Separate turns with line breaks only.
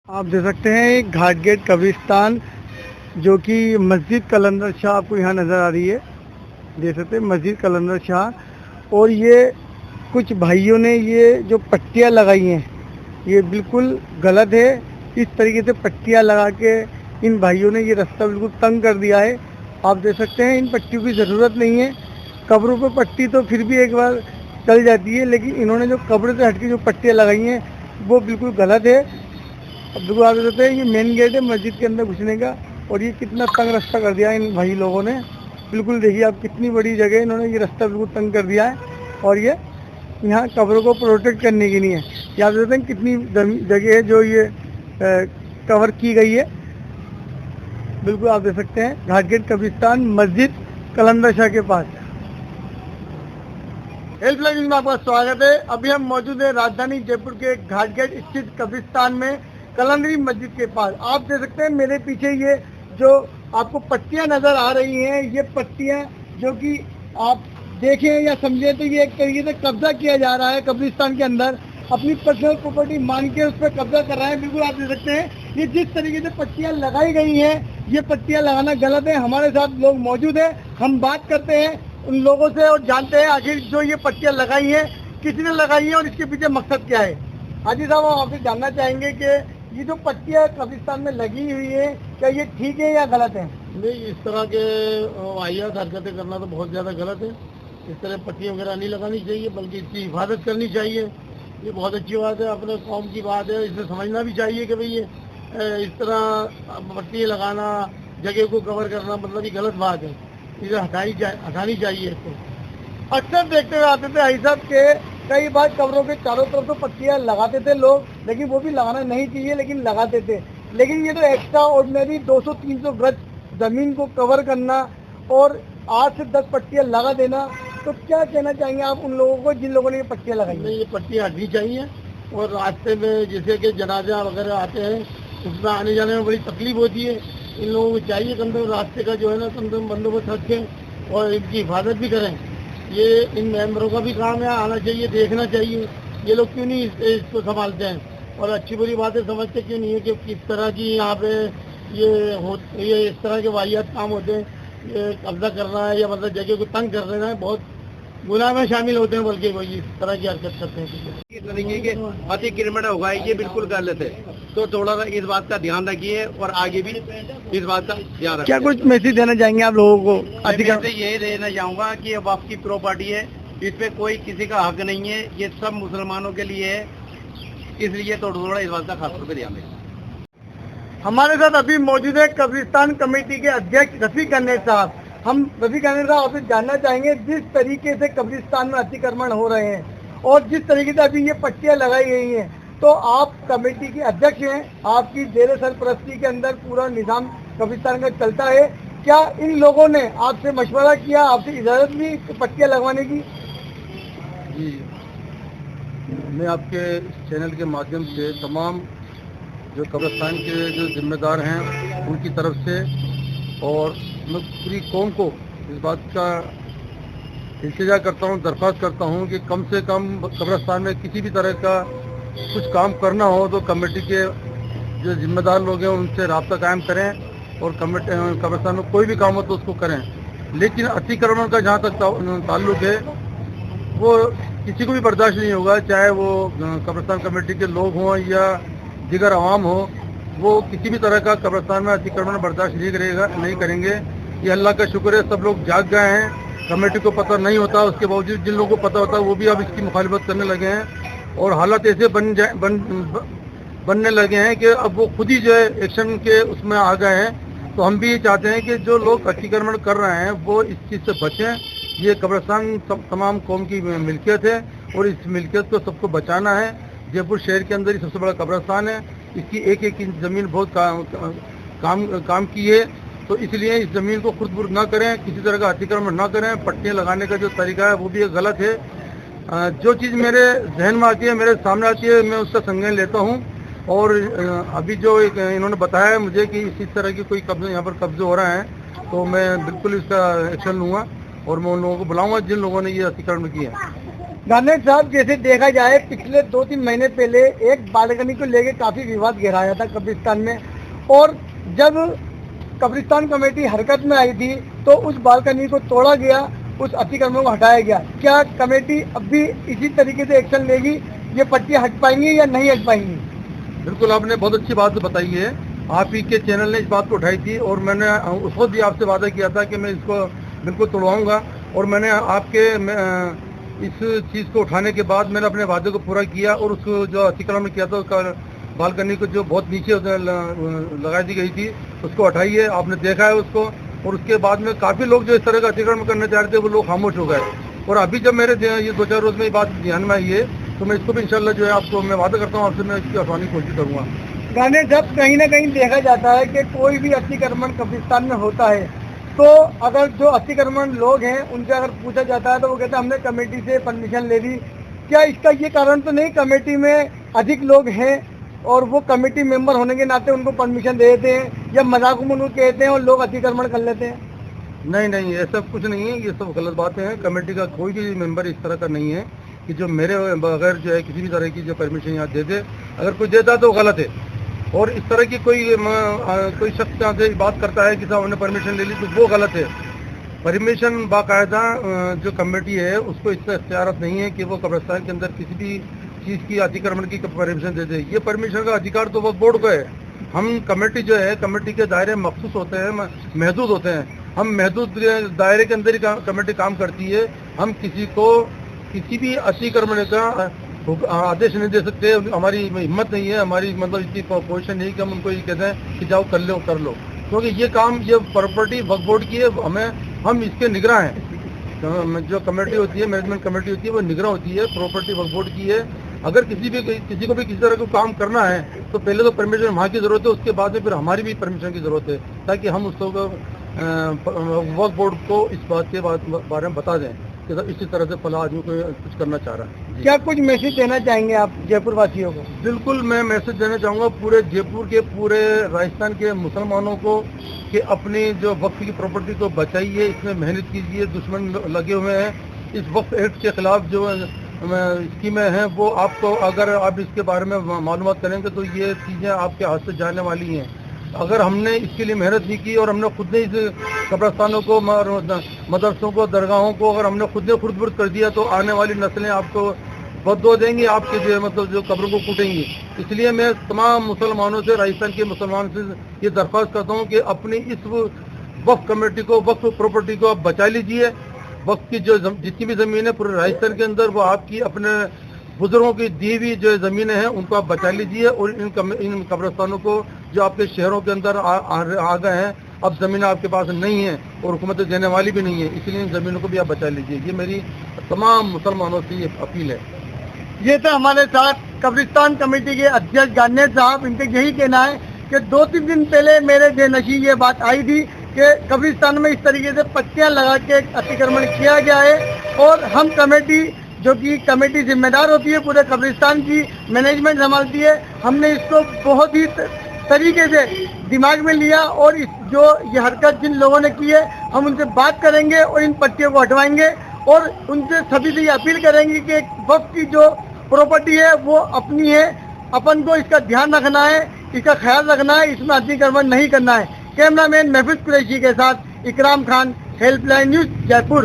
आप देख सकते हैं एक घाट गेट कब्रिस्तान जो कि मस्जिद कलंदर शाह आपको यहाँ नज़र आ रही है। देख सकते हैं मस्जिद कलंदर शाह। और ये कुछ भाइयों ने ये जो पट्टियाँ लगाई हैं ये बिल्कुल गलत है। इस तरीके से पट्टियाँ लगा के इन भाइयों ने ये रास्ता बिल्कुल तंग कर दिया है। आप देख सकते हैं इन पट्टियों की ज़रूरत नहीं है। कब्रों पर पट्टी तो फिर भी एक बार चल जाती है, लेकिन इन्होंने जो कब्र से हटके जो पट्टियाँ लगाई हैं वो बिल्कुल गलत है। अब देखो आप देख सकते हैं ये मेन गेट है मस्जिद के अंदर घुसने का, और ये कितना तंग रास्ता कर दिया इन भाई लोगों ने। बिल्कुल देखिए आप कितनी बड़ी जगह इन्होंने ये रास्ता बिल्कुल तंग कर दिया है। और ये यहाँ कब्रों को प्रोटेक्ट करने की नहीं है। ये आप देखते हैं कितनी जगह है जो ये कवर की गई है। बिल्कुल आप देख सकते हैं घाट गेट कब्रिस्तान मस्जिद कलंदर शाह के पास। हेल्पलाइन में आपका स्वागत है। अभी हम मौजूद है राजधानी जयपुर के घाट गेट स्थित कब्रिस्तान में कलंदरी मस्जिद के पास। आप देख सकते हैं मेरे पीछे ये जो आपको पट्टियां नजर आ रही हैं, ये पट्टियां जो कि आप देखें या समझें तो ये एक तरीके से कब्जा किया जा रहा है कब्रिस्तान के अंदर। अपनी पर्सनल प्रॉपर्टी मान के उस पर कब्जा कर रहा है। बिल्कुल आप देख सकते हैं ये जिस तरीके से पट्टियां लगाई गई हैं, ये पट्टियां लगाना गलत है। हमारे साथ लोग मौजूद हैं, हम बात करते हैं उन लोगों से और जानते हैं आखिर जो ये पट्टियां लगाई हैं किसने लगाई है और इसके पीछे मकसद क्या है। हाजी साहब, हम आपसे जानना चाहेंगे कि ये जो पट्टियां कब्रिस्तान में लगी हुई है क्या ये ठीक है या गलत है?
नहीं, इस तरह के वाहियात हरकतें करना तो बहुत ज़्यादा गलत है। इस तरह पट्टियाँ वगैरह नहीं लगानी चाहिए, बल्कि इसकी हिफाजत करनी चाहिए। ये बहुत अच्छी बात है, अपने कौम की बात है। इसे समझना भी चाहिए कि भाई ये इस तरह पट्टियाँ लगाना, जगह को कवर करना मतलब ये गलत बात है। इसे हटानी चाहिए इसको।
अक्सर देखते हुए आते थे भाई साहब के कई बार कब्रों के चारों तरफ तो पट्टियां लगाते थे लोग, लेकिन वो भी लगाना नहीं चाहिए लेकिन लगाते थे। लेकिन ये तो एक्स्ट्रा ऑर्डिनरी 200-300 गज जमीन को कवर करना और 8 से 10 पट्टियां लगा देना, तो क्या कहना चाहेंगे आप उन लोगों को जिन लोगों ने ये पट्टियां लगाई?
नहीं, ये पट्टियाँ हटनी चाहिए। और रास्ते में जैसे कि जनाजा वगैरह आते हैं उसमें आने जाने में बड़ी तकलीफ होती है। इन लोगों को चाहिए कम से कम रास्ते का जो है ना कम से कम बंदोबस्त रखें और इनकी हिफाजत भी करें। ये इन मेंबरों का भी काम है, आना चाहिए, देखना चाहिए ये लोग क्यों नहीं इसको संभालते हैं और अच्छी बुरी बातें समझते क्यों नहीं है कि किस तरह की यहाँ पे ये इस तरह के वाहियात काम होते हैं। ये कब्जा करना है या मतलब जगह को तंग कर देना है, बहुत गुनाह में शामिल होते हैं, बल्कि वो इस तरह की हरकत करते हैं।
इस तरीके के अतिक्रमण होगा ये बिल्कुल गलत है, तो थोड़ा सा इस बात का ध्यान रखिए और आगे भी इस बात का ध्यान रखिए।
क्या कुछ मैसेज देना चाहेंगे आप लोगों को?
मैं तो यही देना चाहूँगा कि ये वक्फ की प्रॉपर्टी है, इस पे कोई किसी का हक नहीं है, ये सब मुसलमानों के लिए है, इसलिए थोड़ा इस बात का खासतौर पर ध्यान दें।
हमारे साथ अभी मौजूद है कब्रिस्तान कमेटी के अध्यक्ष रफीक अहमद साहब। हम रफीक अहमद साहब आपसे जानना चाहेंगे जिस तरीके से कब्रिस्तान में अतिक्रमण हो रहे हैं और जिस तरीके से अभी ये पट्टियां लगाई गई हैं, तो आप कमेटी के अध्यक्ष हैं, आपकी जेर सरपरस्ती के अंदर पूरा निजाम कब्रिस्तान का चलता है। क्या इन लोगों ने आपसे मशवरा किया, आपसे इजाज़त ली पट्टियां लगवाने की?
जी, मैं आपके चैनल के माध्यम से तमाम जो कब्रिस्तान के जो जिम्मेदार हैं उनकी तरफ से और मैं पूरी कौम को इस बात का इल्तिजा करता हूँ, दरख्वास्त करता हूँ कि कम से कम कब्रिस्तान में किसी भी तरह का कुछ काम करना हो तो कमेटी के जो जिम्मेदार लोग हैं उनसे रब्ता कायम करें और कब्रिस्तान में कोई भी काम हो तो उसको करें। लेकिन अतिक्रमण का जहाँ तक ताल्लुक है वो किसी को भी बर्दाश्त नहीं होगा, चाहे वो कब्रिस्तान कमेटी के लोग हों या दीगर आवाम हो, वो किसी भी तरह का कब्रिस्तान में अतिक्रमण बर्दाश्त नहीं करेंगे। ये अल्लाह का शुक्र है सब लोग जाग गए हैं, कमेटी को पता नहीं होता, उसके बावजूद जिन लोगों को पता होता है वो भी अब इसकी मुखालिफत करने लगे हैं और हालात ऐसे बनने लगे हैं कि अब वो खुद ही जो है एक्शन के उसमें आ गए हैं। तो हम भी ये चाहते हैं कि जो लोग अतिक्रमण कर रहे हैं वो इस चीज़ से बचें। ये कब्रिस्तान तमाम कौम की मिल्कियत है और इस मिल्कियत को सबको बचाना है। जयपुर शहर के अंदर ही सबसे बड़ा कब्रिस्तान है, इसकी एक एक इंच ज़मीन बहुत काम की है, तो इसलिए इस ज़मीन को खुर्द-बुर्द ना करें, किसी तरह का अतिक्रमण ना करें। पट्टियाँ लगाने का जो तरीका है वो भी गलत है। जो चीज़ मेरे जहन में आती है, मेरे सामने आती है, मैं उसका संज्ञान लेता हूँ। और अभी जो इन्होंने बताया है मुझे कि इसी तरह की कोई कब्जे यहाँ पर कब्जे हो रहे हैं, तो मैं बिल्कुल इसका एक्शन लूँगा और मैं उन लोगों को बुलाऊँगा जिन लोगों ने ये अतिक्रमण किया है।
गार्नेट साहब, जैसे देखा जाए पिछले 2-3 महीने पहले एक बालकनी को लेकर काफी विवाद गहराया था कब्रिस्तान में, और जब कब्रिस्तान कमेटी हरकत में आई थी तो उस बालकनी को तोड़ा गया, उस अतिक्रमण को हटाया गया। क्या कमेटी अब भी इसी तरीके से एक्शन लेगी, ये पट्टियां हट पाएंगी या नहीं हट पाएंगी?
बिल्कुल, आपने बहुत अच्छी बात बताई है। आप ही के चैनल ने इस बात को उठाई थी और मैंने उस वक्त भी आपसे वादा किया था कि मैं इसको बिल्कुल तोड़वाऊंगा, और मैंने आपके इस चीज़ को उठाने के बाद मैंने अपने वादे को पूरा किया और उसको जो अतिक्रमण किया था उसका बालकनी को जो बहुत नीचे लगा दी गई थी उसको हटाई है। आपने देखा है उसको, और उसके बाद में काफ़ी लोग जो इस तरह का अतिक्रमण करना चाह रहे थे वो लोग खामोश हो गए। और अभी जब मेरे ये 2-4 रोज में ये बात ध्यान में आई है तो मैं इसको भी इंशाल्लाह जो है आपको मैं वादा करता हूँ आपसे, मैं इसकी हटाने की कोशिश करूँगा।
गार्नेट साहब, कहीं ना कहीं देखा जाता है कि कोई भी अतिक्रमण कब्रिस्तान में होता है तो अगर जो अतिक्रमण लोग हैं उनसे अगर पूछा जाता है तो वो कहते हैं हमने कमेटी से परमिशन ले ली। क्या इसका ये कारण तो नहीं कमेटी में अधिक लोग हैं और वो कमेटी मेंबर होने के नाते उनको परमिशन दे देते हैं, या मजाक में उनको कहते हैं और लोग अतिक्रमण कर लेते हैं?
नहीं, ऐसा कुछ नहीं है, ये सब गलत बातें हैं। कमेटी का कोई भी मेंबर इस तरह का नहीं है कि जो मेरे बगैर जो है किसी भी तरह की जो परमिशन यहाँ दे दे। अगर कोई देता तो गलत है, और इस तरह की कोई शख्स यहाँ से बात करता है कि साहब हमने परमिशन ले ली तो वो गलत है। परमिशन बाकायदा जो कमेटी है उसको इसका इख्तियारत नहीं है कि वो कब्रिस्तान के अंदर किसी भी चीज़ की अतिक्रमण की परमिशन दे दे। ये परमिशन का अधिकार तो वक्फ बोर्ड को है। हम कमेटी जो है, कमेटी के दायरे मखसूस होते हैं, महदूद होते हैं। हम महदूद दायरे के अंदर ही कमेटी काम करती है। हम किसी को किसी भी अतिक्रमण का आदेश नहीं दे सकते, हमारी हिम्मत नहीं है, हमारी मतलब इतनी पोजीशन नहीं कि हम उनको ये कहते हैं कि जाओ कर लो, क्योंकि ये काम ये प्रॉपर्टी वक्फ बोर्ड की है। हम इसके निगरान हैं। जो कमेटी होती है, मैनेजमेंट कमेटी होती है, वो निगरान होती है, प्रॉपर्टी वक्फ बोर्ड की है। अगर किसी को भी किसी तरह का काम करना है तो पहले तो परमिशन वहाँ की ज़रूरत है, उसके बाद में फिर हमारी भी परमिशन की ज़रूरत है, ताकि हम उसको वक्फ बोर्ड को इस बात के बारे में बता दें कि इसी तरह से फला आदमी को कुछ करना चाह रहा है।
क्या कुछ मैसेज देना चाहेंगे आप जयपुर वासियों को?
बिल्कुल, मैं मैसेज देना चाहूँगा पूरे जयपुर के, पूरे राजस्थान के मुसलमानों को कि अपनी जो वक्फ की प्रॉपर्टी को बचाइए, इसमें मेहनत कीजिए। दुश्मन लगे हुए हैं इस वक्फ एक्ट के खिलाफ, जो स्कीमें हैं वो आपको, अगर आप इसके बारे में मालूमात करेंगे तो ये चीज़ें आपके हाथ से जाने वाली हैं। अगर हमने इसके लिए मेहनत नहीं की और हमने खुद ने इस कब्रिस्तानों को, मदरसों को, दरगाहों को अगर हमने खुद ने खुर्द-बुर्द कर दिया तो आने वाली नस्लें आपको बद्दुआ देंगी, आपके जो मतलब जो कब्रों को कूटेंगी। इसलिए मैं तमाम मुसलमानों से, राजस्थान के मुसलमान से ये दरख्वास्त करता हूँ कि अपनी इस वक्फ कमेटी को, वक्फ प्रॉपर्टी को आप बचा लीजिए। वक्फ की जो जितनी भी ज़मीन है पूरे राजस्थान के अंदर, वो आपकी अपने बुजुर्गों की दी हुई जो ज़मीनें हैं उनको आप बचा लीजिए, और इन कब्रिस्तानों को जो आपके शहरों के अंदर आ गए हैं, अब ज़मीन आपके पास नहीं है और हुकूमत देने वाली भी नहीं है, इसलिए इन ज़मीनों को भी आप बचा लीजिए। ये मेरी तमाम मुसलमानों से ये अपील है।
ये था हमारे साथ कब्रिस्तान कमेटी के अध्यक्ष गार्नेट साहब। इनका यही कहना है कि 2-3 दिन पहले मेरे ज़हन ये बात आई थी कि कब्रिस्तान में इस तरीके से पट्टियां लगा के अतिक्रमण किया गया है, और हम कमेटी, जो कि कमेटी जिम्मेदार होती है पूरे कब्रिस्तान की, मैनेजमेंट संभालती है, हमने इसको बहुत ही तरीके से दिमाग में लिया और जो ये हरकत जिन लोगों ने की है हम उनसे बात करेंगे और इन पट्टियों को हटवाएंगे, और उनसे सभी से ये अपील करेंगे कि वक्फ की जो प्रॉपर्टी है वो अपनी है, अपन को इसका ध्यान रखना है, इसका ख्याल रखना है, इसमें अतिक्रमण नहीं करना है। कैमरामैन महफूज कुरैशी के साथ इकराम खान, हेल्पलाइन न्यूज़, जयपुर।